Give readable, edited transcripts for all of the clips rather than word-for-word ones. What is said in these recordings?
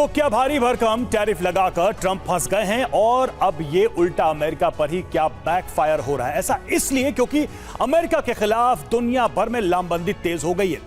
तो क्या भारी भरकम टैरिफ लगाकर ट्रंप फंस गए हैं और अब ये उल्टा अमेरिका पर ही क्या बैकफायर हो रहा है? ऐसा इसलिए क्योंकि अमेरिका के खिलाफ दुनिया भर में लामबंदी तेज हो गई है।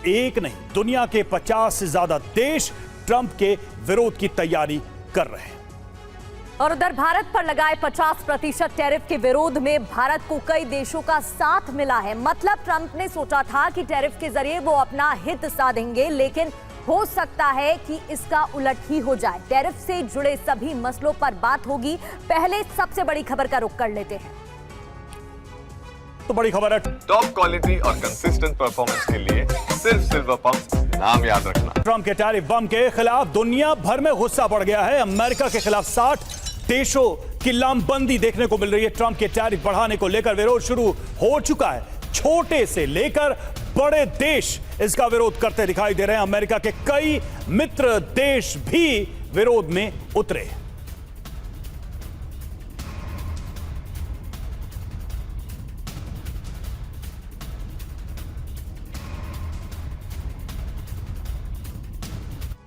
एक नहीं, दुनिया के 50 से ज्यादा देश ट्रंप के विरोध की तैयारी कर रहे हैं। और उधर भारत पर लगाए 50% टैरिफ के विरोध में भारत को कई देशों का साथ मिला है। मतलब ट्रंप ने सोचा था कि टैरिफ के जरिए वो अपना हित साधेंगे, लेकिन हो सकता है कि इसका उलट ही हो जाए। टैरिफ से जुड़े सभी मसलों पर बात होगी। पहले सबसे बड़ी खबर का रुख कर लेते हैं। तो बड़ी खबर है, टॉप क्वालिटी और कंसिस्टेंट परफॉर्मेंस के लिए सिर्फ सिल्वर पंप, नाम याद रखना। ट्रंप के टैरिफ बम के खिलाफ दुनिया भर में गुस्सा बढ़ गया है। अमेरिका के खिलाफ 60 देशों की लामबंदी देखने को मिल रही है। ट्रंप के टैरिफ बढ़ाने को लेकर विरोध शुरू हो चुका है। छोटे से लेकर बड़े देश इसका विरोध करते दिखाई दे रहे हैं। अमेरिका के कई मित्र देश भी विरोध में उतरे।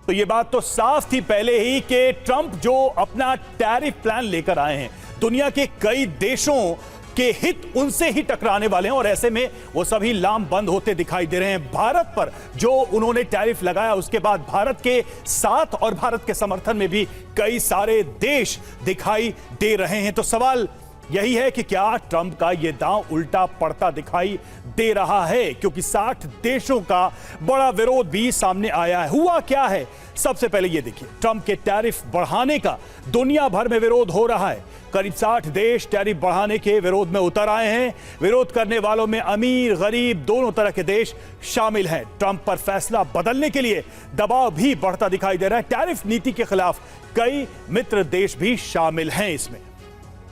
तो ये बात तो साफ थी पहले ही कि ट्रंप जो अपना टैरिफ प्लान लेकर आए हैं, दुनिया के कई देशों के हित उनसे ही टकराने वाले हैं और ऐसे में वो सभी लामबंद होते दिखाई दे रहे हैं। भारत पर जो उन्होंने टैरिफ लगाया, उसके बाद भारत के साथ और भारत के समर्थन में भी कई सारे देश दिखाई दे रहे हैं। तो सवाल यही है कि क्या ट्रंप का यह दांव उल्टा पड़ता दिखाई दे रहा है, क्योंकि 60 देशों का बड़ा विरोध भी सामने आया है। हुआ क्या है, सबसे पहले यह देखिए। ट्रंप के टैरिफ बढ़ाने का दुनिया भर में विरोध हो रहा है। करीब 60 देश टैरिफ बढ़ाने के विरोध में उतर आए हैं। विरोध करने वालों में अमीर गरीब दोनों तरह के देश शामिल हैं। ट्रंप पर फैसला बदलने के लिए दबाव भी बढ़ता दिखाई दे रहा है। टैरिफ नीति के खिलाफ कई मित्र देश भी शामिल हैं इसमें।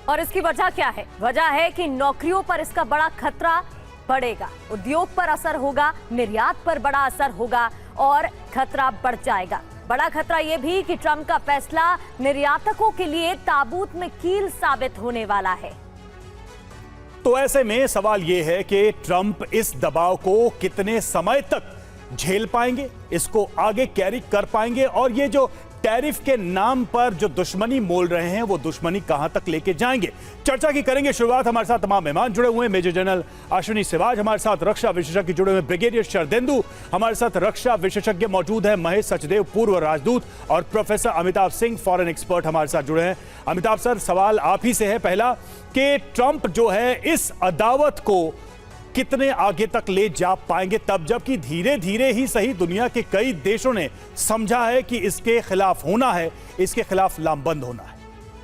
और इसकी वजह क्या है? वजह है कि नौकरियों पर इसका बड़ा खतरा बढ़ेगा, उद्योग पर असर होगा, निर्यात पर बड़ा असर होगा और खतरा बढ़ जाएगा। बड़ा खतरा यह भी कि ट्रंप का फैसला निर्यातकों के लिए ताबूत में कील साबित होने वाला है। तो ऐसे में सवाल यह है कि ट्रंप इस दबाव को कितने समय तक झेल पाएंगे, इसको आगे कैरी कर पाएंगे, और ये जो टैरिफ के नाम पर जो दुश्मनी मोल रहे हैं वो दुश्मनी कहां तक लेके जाएंगे, चर्चा की करेंगे शुरुआत। हमारे साथ तमाम मेहमान जुड़े हुए हैं। मेजर जनरल अश्विनी सिवाज हमारे साथ, रक्षा विशेषज्ञ जुड़े हुए हैं ब्रिगेडियर शरदेंदु हमारे साथ, रक्षा विशेषज्ञ मौजूद है महेश सचदेव पूर्व राजदूत, और professor Amitabh Singh foreign expert हमारे साथ जुड़े हैं। अमिताभ सर, सवाल आप ही से है पहला कि ट्रंप जो है इस अदावत को कितने आगे तक ले जा पाएंगे, तब जबकि धीरे धीरे ही सही दुनिया के कई देशों ने समझा है कि इसके खिलाफ होना है, इसके खिलाफ लामबंद होना है।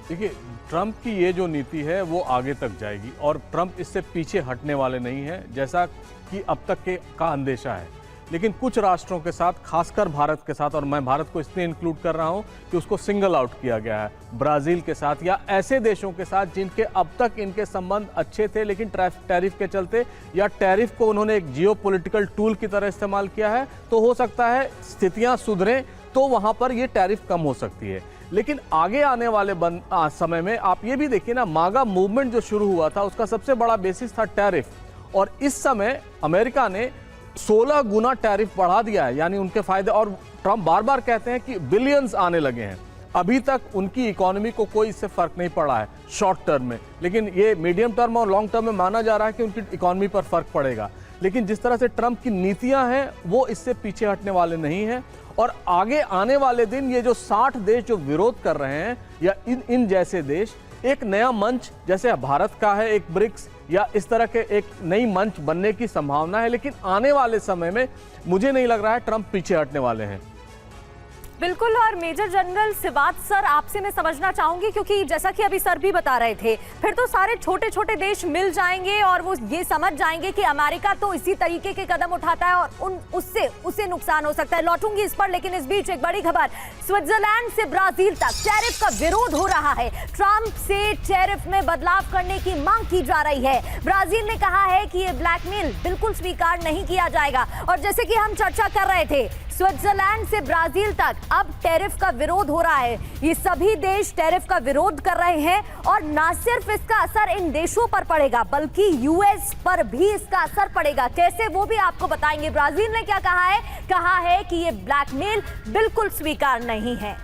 देखिए, ट्रंप की ये जो नीति है वो आगे तक जाएगी और ट्रंप इससे पीछे हटने वाले नहीं हैं, जैसा कि अब तक का अंदेशा है। लेकिन कुछ राष्ट्रों के साथ, खासकर भारत के साथ, और मैं भारत को इसलिए इंक्लूड कर रहा हूं कि उसको सिंगल आउट किया गया है, ब्राजील के साथ या ऐसे देशों के साथ जिनके अब तक इनके संबंध अच्छे थे, लेकिन टैरिफ के चलते या टैरिफ को उन्होंने एक जियोपॉलिटिकल टूल की तरह इस्तेमाल किया है, तो हो सकता है स्थितियां सुधरें तो वहां पर ये टैरिफ कम हो सकती है। लेकिन आगे आने वाले समय में आप ये भी देखिए ना, मागा मूवमेंट जो शुरू हुआ था उसका सबसे बड़ा बेसिस था टैरिफ, और इस समय अमेरिका ने 16 गुना टैरिफ बढ़ा दिया है, यानी उनके फायदे। और ट्रंप बार बार कहते हैं कि बिलियंस आने लगे हैं। अभी तक उनकी इकोनॉमी को कोई इससे फर्क नहीं पड़ा है शॉर्ट टर्म में, लेकिन ये मीडियम टर्म और लॉन्ग टर्म में माना जा रहा है कि उनकी इकोनॉमी पर फर्क पड़ेगा। लेकिन जिस तरह से ट्रंप की नीतियां हैं वो इससे पीछे हटने वाले नहीं हैं। और आगे आने वाले दिन ये जो 60 देश जो विरोध कर रहे हैं या इन जैसे देश, एक नया मंच जैसे भारत का है, एक ब्रिक्स या इस तरह के एक नई मंच बनने की संभावना है। लेकिन आने वाले समय में मुझे नहीं लग रहा है ट्रंप पीछे हटने वाले हैं। बिल्कुल। और मेजर जनरल सिवाज सर, आपसे मैं समझना चाहूंगी, क्योंकि जैसा कि अभी सर भी बता रहे थे, फिर तो सारे छोटे छोटे देश मिल जाएंगे और वो ये समझ जाएंगे कि अमेरिका तो इसी तरीके के कदम उठाता है और उससे नुकसान हो सकता है। लौटूंगी इस पर, लेकिन इस बीच एक बड़ी खबर, स्विट्जरलैंड से ब्राजील तक टैरिफ का विरोध हो रहा है। ट्रंप से टैरिफ में बदलाव करने की मांग की जा रही है। ब्राजील ने कहा है कि ये ब्लैकमेल बिल्कुल स्वीकार नहीं किया जाएगा। और जैसे कि हम चर्चा कर रहे थे, स्विट्जरलैंड से ब्राजील तक अब टैरिफ का विरोध हो रहा है। ये सभी देश टैरिफ का विरोध कर रहे हैं और ना सिर्फ इसका असर इन देशों पर पड़ेगा बल्कि यूएस पर भी इसका असर पड़ेगा। कैसे, वो भी आपको बताएंगे। ब्राजील ने क्या कहा है कि ये ब्लैकमेल बिल्कुल स्वीकार नहीं है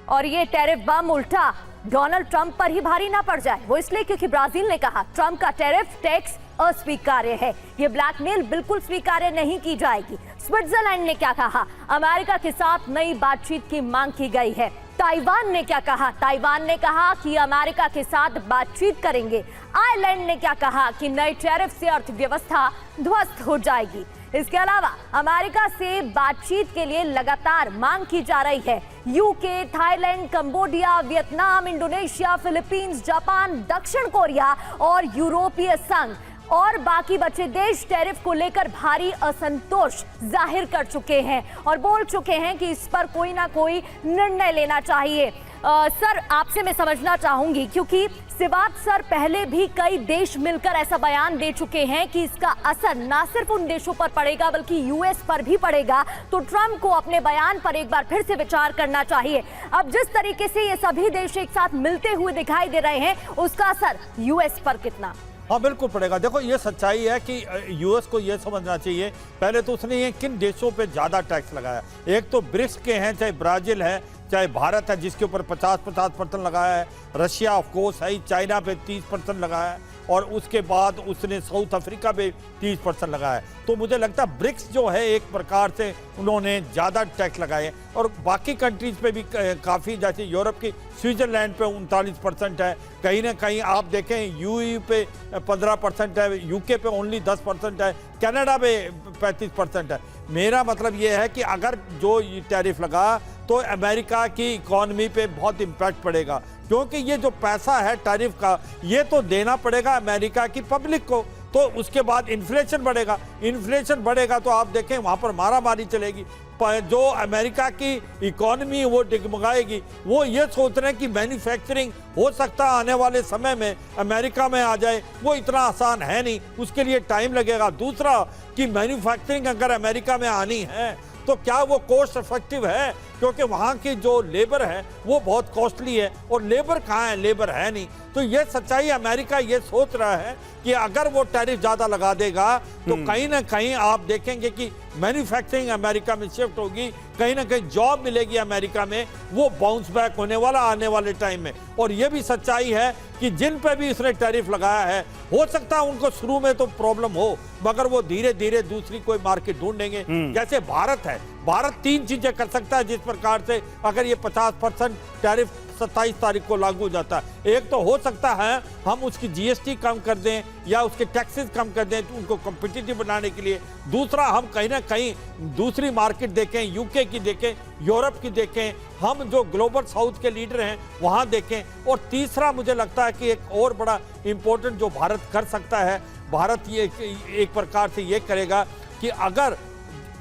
और ये टैरिफ बम उल्टा डोनाल्ड ट्रंप पर ही भारी ना पड़ जाए। वो इसलिए क्योंकि ब्राजील ने कहा ट्रंप का टैरिफ टैक्स अस्वीकार्य है, ये ब्लैकमेल बिल्कुल स्वीकार्य नहीं की जाएगी। स्विट्जरलैंड ने क्या कहा, अमेरिका के साथ नई बातचीत की मांग की गई है। ताइवान ने क्या कहा, ताइवान ने कहा कि अमेरिका के साथ बातचीत करेंगे। आयरलैंड ने क्या कहा कि नए टैरिफ से अर्थव्यवस्था ध्वस्त हो जाएगी। इसके अलावा अमेरिका से बातचीत के लिए लगातार मांग की जा रही है। UK, Thailand, Cambodia, Vietnam, Indonesia, Philippines, Japan, दक्षिण कोरिया और यूरोपीय संघ और बाकी बचे देश टैरिफ को लेकर भारी असंतोष जाहिर कर चुके हैं और बोल चुके हैं कि इस पर कोई ना कोई निर्णय लेना चाहिए। सर, आपसे मैं समझना चाहूंगी क्योंकि सिवात सर पहले भी कई देश मिलकर ऐसा बयान दे चुके हैं कि इसका असर ना सिर्फ उन देशों पर पड़ेगा बल्कि यूएस पर भी पड़ेगा, तो ट्रंप को अपने बयान पर एक बार फिर से विचार करना चाहिए। अब जिस तरीके से ये सभी देश एक साथ मिलते हुए दिखाई दे रहे हैं, उसका असर यूएस पर कितना? हाँ, बिल्कुल पड़ेगा। देखो, ये सच्चाई है कि यूएस को ये समझना चाहिए, पहले तो उसने ये किन देशों पे ज़्यादा टैक्स लगाया। एक तो ब्रिक्स के हैं, चाहे ब्राज़ील है, चाहे भारत है जिसके ऊपर 50% लगाया है, रशिया ऑफ कोर्स है, चाइना पे 30% लगाया है और उसके बाद उसने साउथ अफ्रीका पे 30% लगाया है। तो मुझे लगता है ब्रिक्स जो है एक प्रकार से उन्होंने ज़्यादा टैक्स लगाए और बाकी कंट्रीज़ पे भी काफ़ी, जैसे यूरोप की स्विट्ज़रलैंड पे 39% है, कहीं ना कहीं आप देखें यूयू पे 15% है, यूके पे ओनली 10% है, कनाडा पे 35% है। मेरा मतलब ये है कि अगर जो ये टैरिफ लगा तो अमेरिका की इकॉनमी पे बहुत इम्पैक्ट पड़ेगा, क्योंकि ये जो पैसा है टैरिफ का ये तो देना पड़ेगा अमेरिका की पब्लिक को। तो उसके बाद इन्फ्लेशन बढ़ेगा, इन्फ्लेशन बढ़ेगा तो आप देखें वहाँ पर मारामारी चलेगी। जो अमेरिका की इकॉनमी वो डगमगाएगी। वो ये सोच रहे हैं कि मैन्युफैक्चरिंग हो सकता है आने वाले समय में अमेरिका में आ जाए, वो इतना आसान है नहीं, उसके लिए टाइम लगेगा। दूसरा कि मैन्युफैक्चरिंग अगर अमेरिका में आनी है तो क्या वो कॉस्ट इफेक्टिव है, क्योंकि वहाँ की जो लेबर है वो बहुत कॉस्टली है और लेबर कहाँ है, लेबर है नहीं। तो ये सच्चाई, अमेरिका ये सोच रहा है कि अगर वो टैरिफ ज़्यादा लगा देगा तो कहीं ना कहीं आप देखेंगे कि मैन्युफैक्चरिंग अमेरिका में शिफ्ट होगी, कहीं ना कहीं जॉब मिलेगी अमेरिका में, वो बाउंस बैक होने वाला आने वाले टाइम में। और ये भी सच्चाई है कि जिन पे भी इसने टैरिफ लगाया है हो सकता है उनको शुरू में तो प्रॉब्लम हो, मगर वो धीरे धीरे दूसरी कोई मार्केट ढूंढेंगे। जैसे भारत है, भारत 3 चीजें कर सकता है जिस प्रकार से अगर ये 50% टैरिफ 27 तारीख को लागू हो जाता है। एक तो हो सकता है हम उसकी जीएसटी कम कर दें या उसके टैक्सेस कम कर दें तो उनको कॉम्पिटिटिव बनाने के लिए। दूसरा, हम कहीं ना कहीं दूसरी मार्केट देखें, यूके की देखें, यूरोप की देखें, हम जो ग्लोबल साउथ के लीडर हैं वहाँ देखें। और तीसरा, मुझे लगता है कि एक और बड़ा इम्पोर्टेंट जो भारत कर सकता है, भारत ये एक प्रकार से ये करेगा कि अगर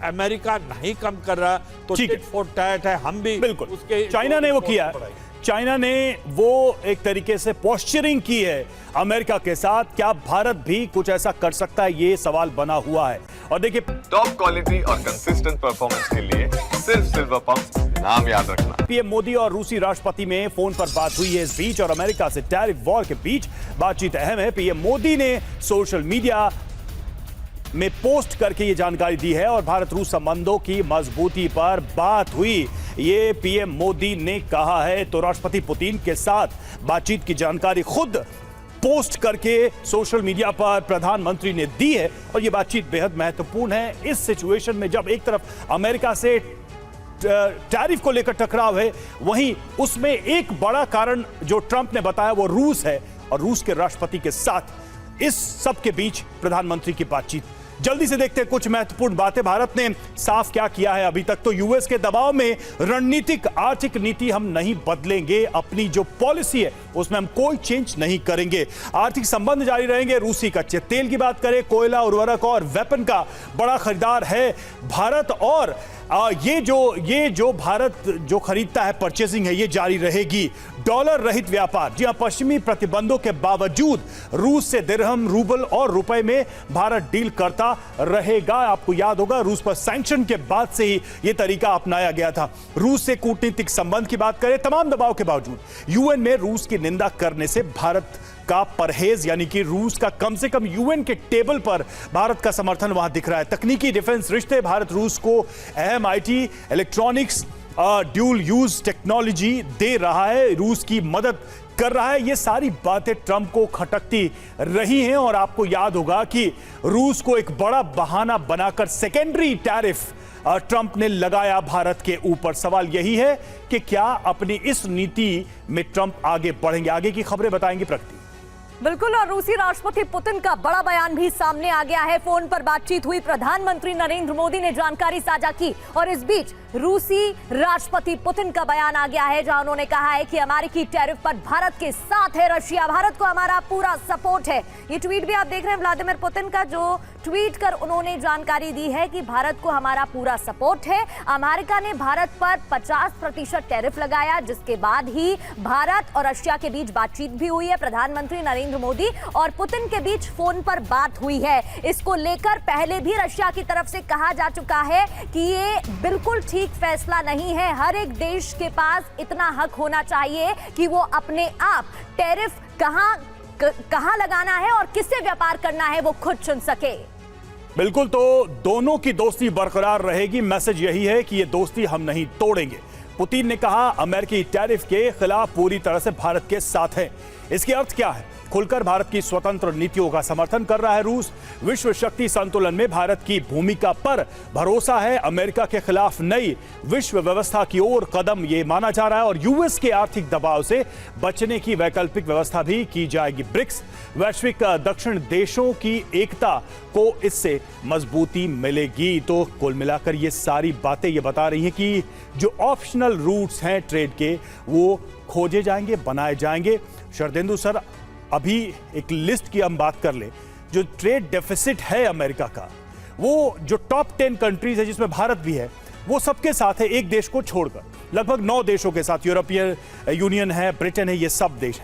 अमेरिका नहीं कम कर रहा तो टिट फॉर टैट है, हम भी बिल्कुल उसके। चाइना ने वो किया, चाइना ने वो एक तरीके से पोस्चरिंग की है अमेरिका के साथ। क्या भारत भी कुछ ऐसा कर सकता है, ये सवाल बना हुआ है। और देखिए, टॉप क्वालिटी और कंसिस्टेंट परफॉर्मेंस के लिए सिर्फ सिल्वर पंप, नाम याद रखना। पीएम मोदी और रूसी राष्ट्रपति में फोन पर बात हुई है इस बीच, और अमेरिका से टैरिफ वॉर के बीच बातचीत अहम है। पीएम मोदी ने सोशल मीडिया में पोस्ट करके ये जानकारी दी है और भारत रूस संबंधों की मजबूती पर बात हुई, ये पीएम मोदी ने कहा है। तो राष्ट्रपति पुतिन के साथ बातचीत की जानकारी खुद पोस्ट करके सोशल मीडिया पर प्रधानमंत्री ने दी है और ये बातचीत बेहद महत्वपूर्ण है इस सिचुएशन में, जब एक तरफ अमेरिका से टैरिफ को लेकर टकराव है, वहीं उसमें एक बड़ा कारण जो ट्रंप ने बताया वो रूस है और रूस के राष्ट्रपति के साथ इस सब के बीच प्रधानमंत्री की बातचीत। जल्दी से देखते हैं कुछ महत्वपूर्ण बातें। भारत ने साफ क्या किया है अभी तक, तो यूएस के दबाव में रणनीतिक आर्थिक नीति हम नहीं बदलेंगे, अपनी जो पॉलिसी है उसमें हम कोई चेंज नहीं करेंगे, आर्थिक संबंध जारी रहेंगे। रूसी कच्चे तेल की बात करें, कोयला, उर्वरक और वेपन का बड़ा खरीदार है भारत और ये जो भारत जो खरीदता है, परचेसिंग है, ये जारी रहेगी। डॉलर रहित व्यापार, जी हां, पश्चिमी प्रतिबंधों के बावजूद रूस से दिरहम, रूबल और रुपए में भारत डील करता रहेगा। आपको याद होगा रूस पर सैंक्शन के बाद से ही यह तरीका अपनाया गया था। रूस से कूटनीतिक संबंध की बात करें, तमाम दबाव के बावजूद यूएन में रूस की निंदा करने से भारत का परहेज, यानी कि रूस का कम से कम यूएन के टेबल पर भारत का समर्थन वहां दिख रहा है। तकनीकी डिफेंस रिश्ते, भारत रूस को अहम IT, electronics, dual use technology दे रहा है, रूस की मदद कर रहा है। ये सारी बातें ट्रंप को खटकती रही हैं और आपको याद होगा कि रूस को एक बड़ा बहाना बनाकर सेकेंडरी टैरिफ ट्रंप ने लगाया भारत के ऊपर। सवाल यही है कि क्या अपनी इस नीति में ट्रंप आगे बढ़ेंगे? आगे की खबरें बताएंगी प्रगति। बिल्कुल, और रूसी राष्ट्रपति पुतिन का बड़ा बयान भी सामने आ गया है। फोन पर बातचीत हुई, प्रधानमंत्री नरेंद्र मोदी ने जानकारी साझा की और इस बीच रूसी राष्ट्रपति पुतिन का बयान आ गया है, जहां उन्होंने कहा है कि अमेरिकी टैरिफ पर भारत के साथ है रशिया, भारत को हमारा पूरा सपोर्ट है। ये ट्वीट भी आप देख रहे हैं व्लादिमीर पुतिन का, जो ट्वीट कर उन्होंने जानकारी दी है कि भारत को हमारा पूरा सपोर्ट है। अमेरिका ने भारत पर 50% टैरिफ लगाया, जिसके बाद ही भारत और रशिया के बीच बातचीत भी हुई है। प्रधानमंत्री नरेंद्र मोदी और पुतिन के बीच फोन पर बात हुई है। इसको लेकर पहले भी रशिया की तरफ से कहा जा चुका है कि ये बिल्कुल ठीक फैसला नहीं है। हर एक देश के पास इतना हक होना चाहिए कि वो अपने आप टैरिफ कहां लगाना है और किससे व्यापार करना है वो खुद चुन सके। बिल्कुल, तो दोनों की दोस्ती बरकरार रहेगी। मैसेज यही है कि ये दोस्ती हम नहीं तोड़ेंगे। पुतिन ने कहा अमेरिकी टैरिफ के खिलाफ पूरी तरह से भारत के साथ है। इसके अर्थ क्या है? खुलकर भारत की स्वतंत्र नीतियों का समर्थन कर रहा है रूस। विश्व शक्ति संतुलन में भारत की भूमिका पर भरोसा है। अमेरिका के खिलाफ नई विश्व व्यवस्था की ओर कदम ये माना जा रहा है और यूएस के आर्थिक दबाव से बचने की वैकल्पिक व्यवस्था भी की जाएगी। ब्रिक्स वैश्विक दक्षिण देशों की एकता को इससे मजबूती मिलेगी। तो कुल मिलाकर ये सारी बातें ये बता रही हैं कि जो ऑप्शनल रूट्स हैं ट्रेड के, वो खोजे जाएंगे, बनाए जाएंगे। शरदेंदु सर, अभी एक लिस्ट की हम बात कर ले, जो ट्रेड डेफिसिट है अमेरिका का, वो जो टॉप 10 कंट्रीज है जिसमें भारत भी है, वो सबके साथ है, एक देश को छोड़कर लगभग 9 देशों के साथ। यूरोपियन यूनियन है, ब्रिटेन है, ये सब देश है।